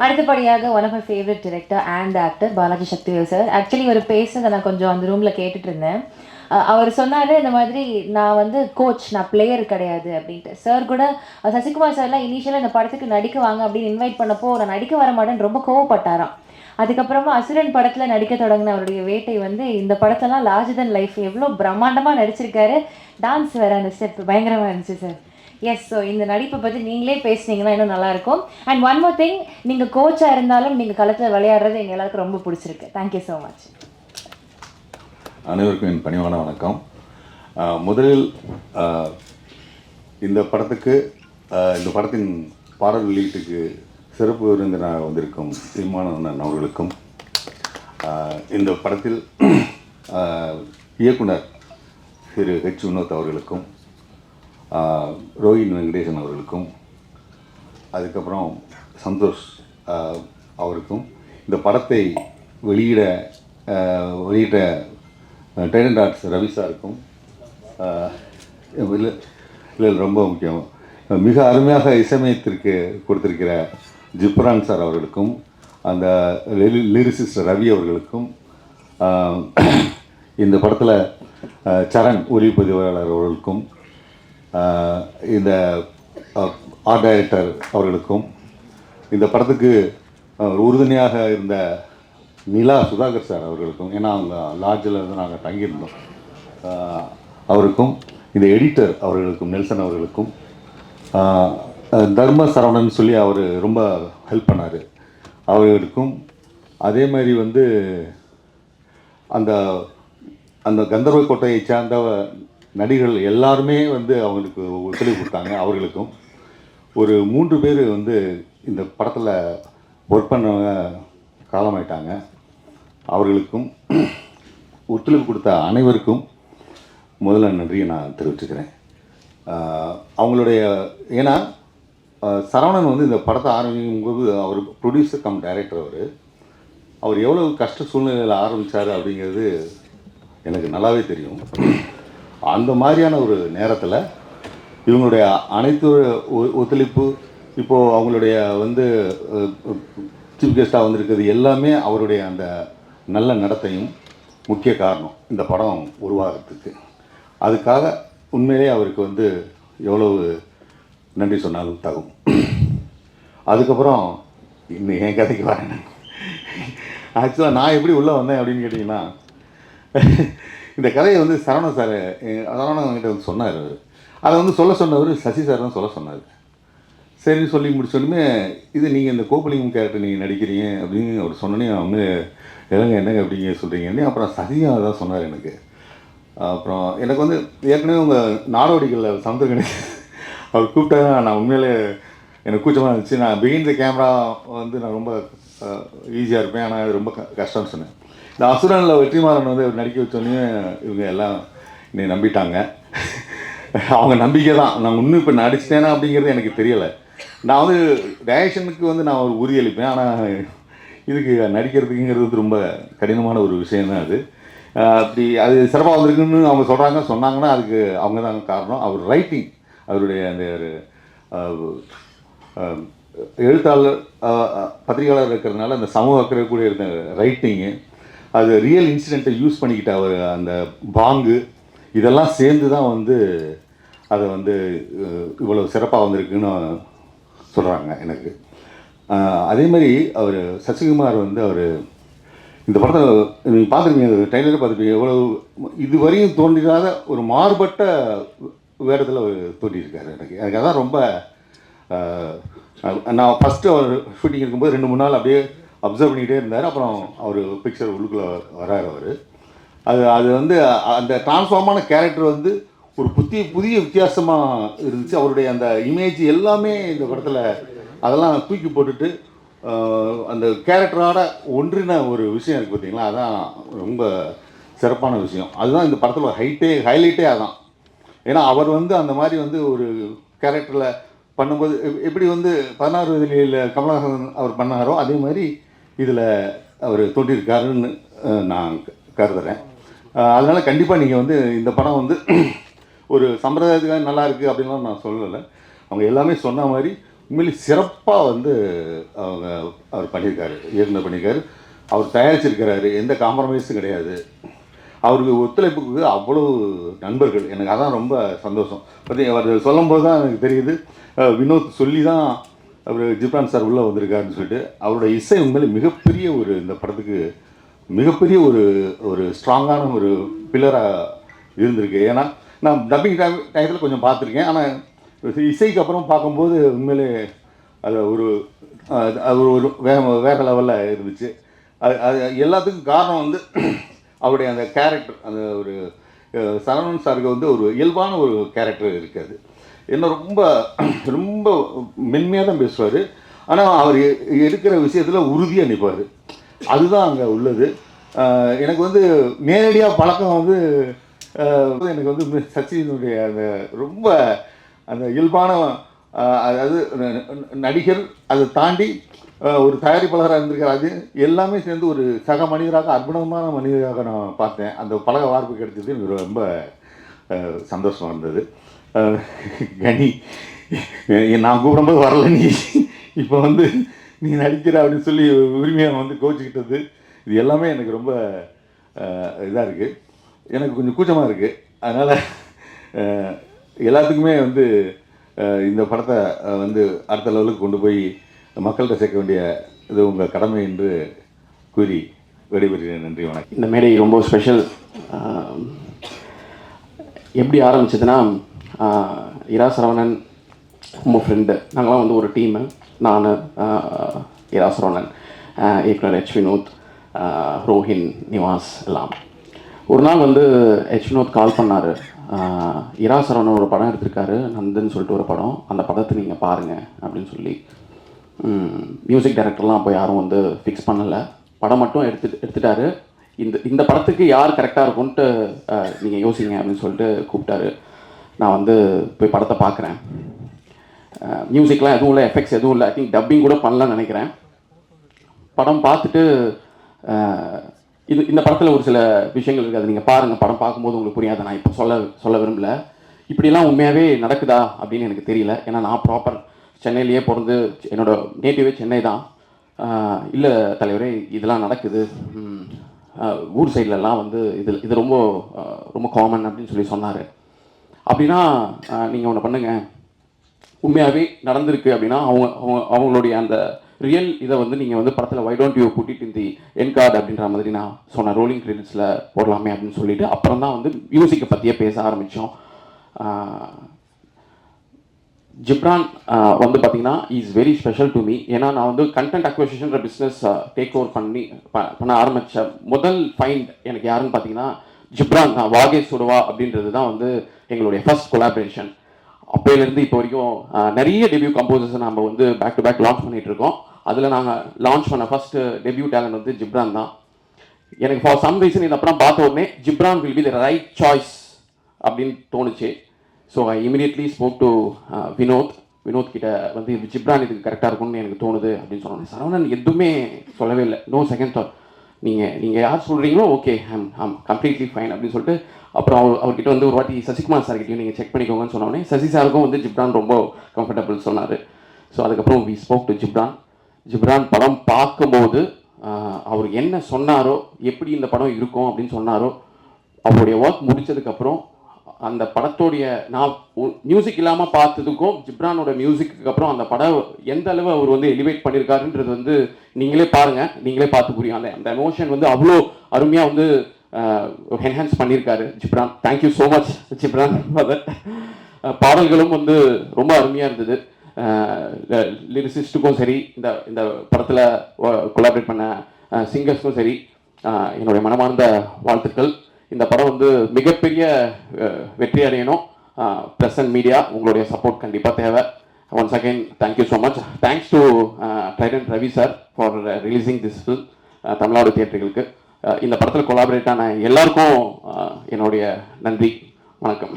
அடுத்தபடியாக one of my favourite director and actor Balaji Sakthivel sir. Actually ஒரு பேசுனதை நான் கொஞ்சம் அந்த ரூமில் கேட்டுட்டு இருந்தேன். அவர் சொன்னார் இந்த மாதிரி நான் வந்து கோச், நான் பிளேயர் கிடையாது அப்படின்ட்டு. சார் கூட சசிகுமார் சார்லாம் இனிஷியலாக இந்த படத்துக்கு நடிக்க வாங்க அப்படின்னு இன்வைட் பண்ணப்போ நான் நடிக்க வர மாட்டேன்னு ரொம்ப கோவப்பட்டாராம். அதுக்கப்புறமா அசுரன் படத்தில் நடிக்க தொடங்கின அவருடைய வேட்டை வந்து இந்த படத்தெல்லாம் லார்ஜர் தென் லைஃப் எவ்வளோ பிரம்மாண்டமாக நடிச்சிருக்காரு. டான்ஸ் வேறு அந்த ஸ்டெப் பயங்கரமாக இருந்துச்சு சார். எஸ், ஸோ இந்த நடிப்பை பற்றி நீங்களே பேசுனீங்கன்னா இன்னும் நல்லாயிருக்கும். அண்ட் ஒன் மோர் திங், நீங்கள் கோச்சாக இருந்தாலும் நீங்கள் களத்தில் விளையாடுறது எங்கள் எல்லாருக்கும் ரொம்ப பிடிச்சிருக்கு. Thank you so much. அனைவருக்கும் என் பணிவான வணக்கம். முதலில் இந்த படத்தின் பாடல் வெளியீட்டுக்கு சிறப்பு விருந்தினராக வந்திருக்கும் சீமானந்தன் அவர்களுக்கும், இந்த படத்தில் இயக்குனர் திரு ஹெச் வினோத் அவர்களுக்கும், ரோஹின் வெங்கடேசன் அவர்களுக்கும், அதுக்கப்புறம் சந்தோஷ் அவருக்கும், இந்த படத்தை வெளியிட்ட டைலண்ட் ஆர்ட்ஸ் ரவி சாருக்கும், இல்லை ரொம்ப முக்கியம், மிக அருமையாக இசையமைத்திற்கு கொடுத்திருக்கிற ஜிப்ரான் சார் அவர்களுக்கும், அந்த லிரிசிஸ்ட் ரவி அவர்களுக்கும், இந்த படத்தில் சரண் ஒளிப்பதிவாளர் அவர்களுக்கும், இந்த ஆர்ட் டைரக்டர் அவர்களுக்கும், இந்த படத்துக்கு உறுதுணையாக இருந்த நிலா சுதாகர் சார் அவர்களுக்கும், ஏன்னா அவங்க லாட்ஜில் இருந்து நாங்கள் தங்கியிருந்தோம், அவருக்கும், இந்த எடிட்டர் அவர்களுக்கும், நெல்சன் அவர்களுக்கும், தர்ம சரவணன் சொல்லி அவர் ரொம்ப ஹெல்ப் பண்ணார் அவர்களுக்கும், அதே மாதிரி வந்து அந்த அந்த கந்தர்வ கோட்டையை சார்ந்த நடிகர்கள் எல்லாருமே வந்து அவங்களுக்கு ஒத்துழைப்பு கொடுத்தாங்க. அவர்களுக்கும் ஒரு 3 பேர் வந்து இந்த படத்தில் ஒர்க் பண்ணவங்க காலமாயிட்டாங்க. அவர்களுக்கும் ஒத்துழைப்பு கொடுத்த அனைவருக்கும் முதல்ல நன்றியை நான் தெரிவிச்சுக்கிறேன். அவங்களுடைய ஏன்னா சரவணன் வந்து இந்த படத்தை ஆரம்பிக்கும் போது அவர் ப்ரொடியூசர் கம் டைரக்டர், அவர் எவ்வளோ கஷ்ட சூழ்நிலையில் ஆரம்பித்தார் அப்படிங்கிறது எனக்கு நல்லாவே தெரியும். அந்த மாதிரியான ஒரு நேரத்தில் இவங்களுடைய அனைத்து ஒத்துழைப்பு, இப்போது அவங்களுடைய வந்து சீஃப் கெஸ்ட்டாக வந்திருக்கிறது எல்லாமே அவருடைய அந்த நல்ல நடத்தையும் முக்கிய காரணம் இந்த படம் உருவாகிறதுக்கு. அதுக்காக உண்மையிலே அவருக்கு வந்து எவ்வளவு நன்றி சொன்னாலும் தகும். அதுக்கப்புறம் இன்னும் என் கதைக்கு வரேன். ஆக்சுவலாக நான் எப்படி உள்ளே வந்தேன் அப்படின்னு கேட்டிங்கன்னா, இந்த கதையை வந்து சரவணன்கிட்ட வந்து சொன்னார். அதை வந்து சொல்ல சொன்னவர் சசி சார் தான் சொல்ல சொன்னார். சரின்னு சொல்லி முடிச்சோடனே, இது நீங்கள் இந்த கோபலிங்கம் கேரக்டர் நீங்கள் நடிக்கிறீங்க அப்படின்னு அவர் சொன்னோன்னே அவங்க என்னங்க அப்படிங்க சொல்கிறீங்கன்னு அப்புறம் சசியும் அதான் சொன்னார் எனக்கு. அப்புறம் எனக்கு வந்து ஏற்கனவே உங்கள் நாடோடிகளில் சமுத்திரகணி அவர் கூப்பிட்டா நான் உண்மையிலே எனக்கு கூச்சமாக இருந்துச்சு. நான் பிகின் த கேமரா வந்து நான் ரொம்ப ஈஸியாக இருப்பேன், ஆனால் அது ரொம்ப கஷ்டம்னு சொன்னேன். இந்த அசுரனில் வெற்றிமாறன் வந்து அவர் நடிக்க வச்சோன்னே இவங்க எல்லாம் என்னை நம்பிட்டாங்க. அவங்க நம்பிக்கை தான். நான் இன்னும் இப்போ நடிச்சிட்டேனா அப்படிங்கிறது எனக்கு தெரியலை. நான் வந்து டைரக்ஷனுக்கு வந்து நான் ஒரு உறுதியளிப்பேன், ஆனால் இதுக்கு நடிக்கிறதுக்குங்கிறது வந்து ரொம்ப கடினமான ஒரு விஷயந்தான் அது. அப்படி அது சிறப்பாக வந்திருக்குன்னு அவங்க சொன்னாங்கன்னா அதுக்கு அவங்க தான் காரணம். அவர் ரைட்டிங், அவருடைய அந்த எழுத்தாளர் பத்திரிகையாளர் இருக்கிறதுனால அந்த சமூக அக்கறைக்கூடிய இருந்த ரைட்டிங்கு, அது ரியல் இன்சிடெண்ட்டை யூஸ் பண்ணிக்கிட்ட அவர் அந்த பாங்கு, இதெல்லாம் சேர்ந்து தான் வந்து அதை வந்து இவ்வளோ சிறப்பாக வந்திருக்குன்னு சொல்கிறாங்க எனக்கு. அதே மாதிரி அவர் சசிகுமார் வந்து அவர் இந்த படத்தை நீங்கள் பார்த்துருப்பீங்க, ட்ரெய்லரே பார்த்துருப்பீங்க, எவ்வளோ இதுவரையும் தோன்றிடாத ஒரு மாறுபட்ட வேடத்தில் அவர் தோன்றியிருக்காரு. எனக்கு அதான் ரொம்ப நான் ஃபஸ்ட்டு அவர் ஷூட்டிங் இருக்கும்போது 2-3 நாள் அப்படியே அப்சர்வ் பண்ணிக்கிட்டே இருந்தார். அப்புறம் அவர் பிக்சர் உள்ளுக்குள்ளே வரார் அவர். அது வந்து அந்த டிரான்ஸ்ஃபார்மான கேரக்டர் வந்து ஒரு புதிய வித்தியாசமாக இருந்துச்சு. அவருடைய அந்த இமேஜ் எல்லாமே இந்த படத்தில் அதெல்லாம் தூக்கி போட்டுட்டு அந்த கேரக்டரோட ஒன்றின ஒரு விஷயம் இருக்குது பார்த்தீங்களா, அதான் ரொம்ப சிறப்பான விஷயம். அதுதான் இந்த படத்தில் ஹைலைட்டே அதான். ஏன்னா அவர் வந்து அந்த மாதிரி வந்து ஒரு கேரக்டரில் பண்ணும்போது எப்படி வந்து 16 வயதில் கமலஹாசன் அவர் பண்ணாரோ அதே மாதிரி இதில் அவர் தோன்றியிருக்காருன்னு நான் கருதுகிறேன். அதனால் கண்டிப்பாக நீங்கள் வந்து இந்த படம் வந்து ஒரு சம்பிரதாயத்துக்காக நல்லா இருக்குது அப்படின்லாம் நான் சொல்லலை. அவங்க எல்லாமே சொன்ன மாதிரி உண்மையிலே சிறப்பாக வந்து அவர் பண்ணியிருக்காரு, இயக்குனர் பண்ணியிருக்காரு. அவர் தயாரிச்சிருக்கிறாரு, எந்த காம்ப்ரமைஸும் கிடையாது. அவருக்கு ஒத்துழைப்புக்கு அவ்வளோ நண்பர்கள், எனக்கு அதான் ரொம்ப சந்தோஷம். அவர் சொல்லும்போது தான் எனக்கு தெரியுது, வினோத் சொல்லி தான் அவர் ஜிப்ரான் சார் உள்ளே வந்திருக்காருன்னு சொல்லிட்டு. அவரோட இசை உண்மையிலே மிகப்பெரிய ஒரு இந்த படத்துக்கு மிகப்பெரிய ஒரு ஒரு ஸ்ட்ராங்கான ஒரு பில்லராக இருந்திருக்கு. ஏன்னா நான் டப்பிங் டயத்தில் கொஞ்சம் பார்த்துருக்கேன், ஆனால் இசைக்கு அப்புறம் பார்க்கும்போது உண்மையிலே அது ஒரு ஒரு வேறு லெவலில் இருந்துச்சு. அது எல்லாத்துக்கும் காரணம் வந்து அவருடைய அந்த கேரக்டர், அந்த ஒரு சரவணன் சாருக்கு வந்து ஒரு இயல்பான ஒரு கேரக்டர் இருக்காது. என்ன ரொம்ப ரொம்ப மென்மையாக தான் பேசுவார், ஆனால் அவர் எடுக்கிற விஷயத்தில் உறுதியாக நிற்பார். அதுதான் அங்கே உள்ளது. எனக்கு வந்து நேரடியாக பழக்கம் வந்து எனக்கு வந்து சச்சினுடைய அந்த ரொம்ப அந்த இயல்பான, அதாவது நடிகர், அதை தாண்டி ஒரு தயாரிப்பாளராக இருந்திருக்கார். அது எல்லாமே சேர்ந்து ஒரு சக மனிதராக, அற்புதமான மனிதராக நான் பார்த்தேன். அந்த பழக வாய்ப்பு கிடைச்சது எனக்கு ரொம்ப சந்தோஷமாக இருந்தது. கனி, நான் கூப்பிடும்போது வரல, நீ இப்போ வந்து நீ நடிக்கிற அப்படின்னு சொல்லி உரிமையாக வந்து கோச்சிக்கிட்டது, இது எல்லாமே எனக்கு ரொம்ப இதாக இருக்குது. எனக்கு கொஞ்சம் கூச்சமாக இருக்குது. அதனால் எல்லாத்துக்குமே வந்து இந்த படத்தை வந்து அடுத்த லெவலுக்கு கொண்டு போய் மக்கள்கிட்ட சேர்க்க வேண்டிய இது உங்கள் கடமை என்று கூறி விடைபெறுகிறேன். நன்றி, வணக்கம். இந்த மேடை ரொம்ப ஸ்பெஷல். எப்படி ஆரம்பிச்சதுன்னா, இரா சரவணன் ரொம்ப ஃப்ரெண்டு, நாங்களாம் வந்து ஒரு டீமு. நான், இரா சரவணன், இயக்குனர் ஹெச் வினோத், ரோஹின், நிவாஸ் எல்லாம். ஒரு நாள் வந்து ஹெச் வினோத் கால் பண்ணார். இரா சரவணன் ஒரு படம் எடுத்திருக்காரு, நந்தன் சொல்லிட்டு ஒரு படம், அந்த படத்தை நீங்கள் பாருங்கள் அப்படின்னு சொல்லி. மியூசிக் டைரக்டர்லாம் அப்போ யாரும் வந்து ஃபிக்ஸ் பண்ணலை, படம் மட்டும் எடுத்துட்டாரு. இந்த படத்துக்கு யார் கரெக்டாக இருக்கும்ன்ட்டு நீங்கள் யோசிங்க அப்படின்னு சொல்லிட்டு கூப்பிட்டாரு. நான் வந்து போய் படத்தை பார்க்குறேன். மியூசிக்லாம் எதுவும் இல்லை, எஃபெக்ட்ஸ் எதுவும் இல்லை, ஐ திங்க் டப்பிங் கூட பண்ணலான்னு நினைக்கிறேன். படம் பார்த்துட்டு இந்த படத்தில் ஒரு சில விஷயங்கள் இருக்குது, அது நீங்கள் பாருங்கள், படம் பார்க்கும்போது உங்களுக்கு புரியாது. நான் இப்போ சொல்ல விரும்பல. இப்படிலாம் உண்மையாகவே நடக்குதா அப்படின்னு எனக்கு தெரியல. ஏன்னா நான் ப்ராப்பர் சென்னையிலேயே பிறந்து, என்னோடய நேட்டிவே சென்னை தான். இல்லை தலைவரே, இதெல்லாம் நடக்குது, ஊர் சைட்லலாம் வந்து இது ரொம்ப ரொம்ப காமன் அப்படின்னு சொல்லி சொன்னார். அப்படின்னா நீங்கள் ஒன்று பண்ணுங்கள், உண்மையாகவே நடந்திருக்கு அப்படின்னா அவங்களுடைய அந்த ரியல் இதை வந்து நீங்கள் வந்து படத்தில் why don't you put it in the end card அப்படின்ற மாதிரி நான் சொன்னேன். ரோலிங் கிரெடிட்ஸில் போடலாமே அப்படின்னு சொல்லிட்டு அப்புறம் தான் வந்து மியூசிக்கை பற்றியே பேச ஆரம்பித்தோம். ஜிப்ரான் வந்து பார்த்தீங்கன்னா is very special to me. ஏன்னா நான் வந்து கண்டென்ட் அக்விசிஷன்ற பிஸ்னஸ் டேக் ஓவர் பண்ண ஆரம்பித்த முதல் ஃபைண்ட் எனக்கு யாருன்னு பார்த்தீங்கன்னா ஜிப்ரான் தான். வாகே சுடுவா அப்படின்றது தான் வந்து எங்களுடைய ஃபர்ஸ்ட் கொலாபரேஷன். அப்போலேருந்து இப்போ வரைக்கும் நிறைய டெபியூ கம்போசர்ஸை நம்ம வந்து பேக் டு பேக் லான்ச் பண்ணிகிட்டு இருக்கோம். அதில் நாங்கள் லான்ச் பண்ண ஃபஸ்ட்டு டெபியூ டேலண்ட் வந்து ஜிப்ரான் தான். எனக்கு ஃபார் சம் ரீசன் இந்த படம் பார்த்த உடனே Ghibran will be the right choice அப்படின்னு தோணுச்சு. So I immediately spoke to Vinod கிட்ட வந்து ஜிப்ரான் இதுக்கு கரெக்டாக இருக்கும்னு எனக்கு தோணுது அப்படின்னு சொன்னோன்னே சரவணன் எதுவுமே சொல்லவே இல்லை, நோ செகண்ட் தாட். நீங்கள் யார் சொல்கிறீங்களோ ஓகே, ஐம் கம்ப்ளீட்லி ஃபைன் அப்படின்னு சொல்லிட்டு அப்புறம் அவர்கிட்ட வந்து ஒரு வாட்டி சசிகுமார் சார்கிட்டையும் நீங்கள் செக் பண்ணிக்கோங்கன்னு சொன்னோடனே சசி சாருக்கும் வந்து ஜிப்ரான் ரொம்ப கம்ஃபர்டபுள் சொன்னார். ஸோ அதுக்கப்புறம் வி ஸ்போக் டு ஜிப்ரான் படம் பார்க்கும்போது அவர் என்ன சொன்னாரோ, எப்படி இந்த படம் இருக்கும் அப்படின்னு சொன்னாரோ, அவருடைய ஒர்க் முடித்ததுக்கப்புறம் அந்த படத்தோடைய நான் மியூசிக் இல்லாமல் பார்த்ததுக்கும் ஜிப்ரானோட மியூசிக்கு அப்புறம் அந்த படம் எந்த அளவு அவர் வந்து எலிவேட் பண்ணியிருக்காருன்றது வந்து நீங்களே பாருங்கள், நீங்களே பார்த்து புரியும். அந்த எமோஷன் வந்து அவ்வளோ அருமையாக வந்து என்ஹான்ஸ் பண்ணியிருக்காரு Ghibran. Thank you so much Ghibran for that. பாடல்களும் வந்து ரொம்ப அருமையாக இருந்தது. லிரிசிஸ்ட்டுக்கும் சரி, இந்த படத்தில் கொலாபரேட் பண்ண சிங்கர்ஸ்க்கும் சரி என்னுடைய மனமார்ந்த வாழ்த்துக்கள். இந்த படம் வந்து மிகப்பெரிய வெற்றி அடையணும். ப்ரெஸ் அண்ட் மீடியா உங்களுடைய சப்போர்ட் கண்டிப்பாக தேவை. Once again thank you so much. Thanks to Trident Ravi sir for releasing this film Tamil Nadu தியேட்டர்களுக்கு. இந்த படத்தில் கொலாபரேட் ஆன எல்லாருக்கும் என்னுடைய நன்றி, வணக்கம்.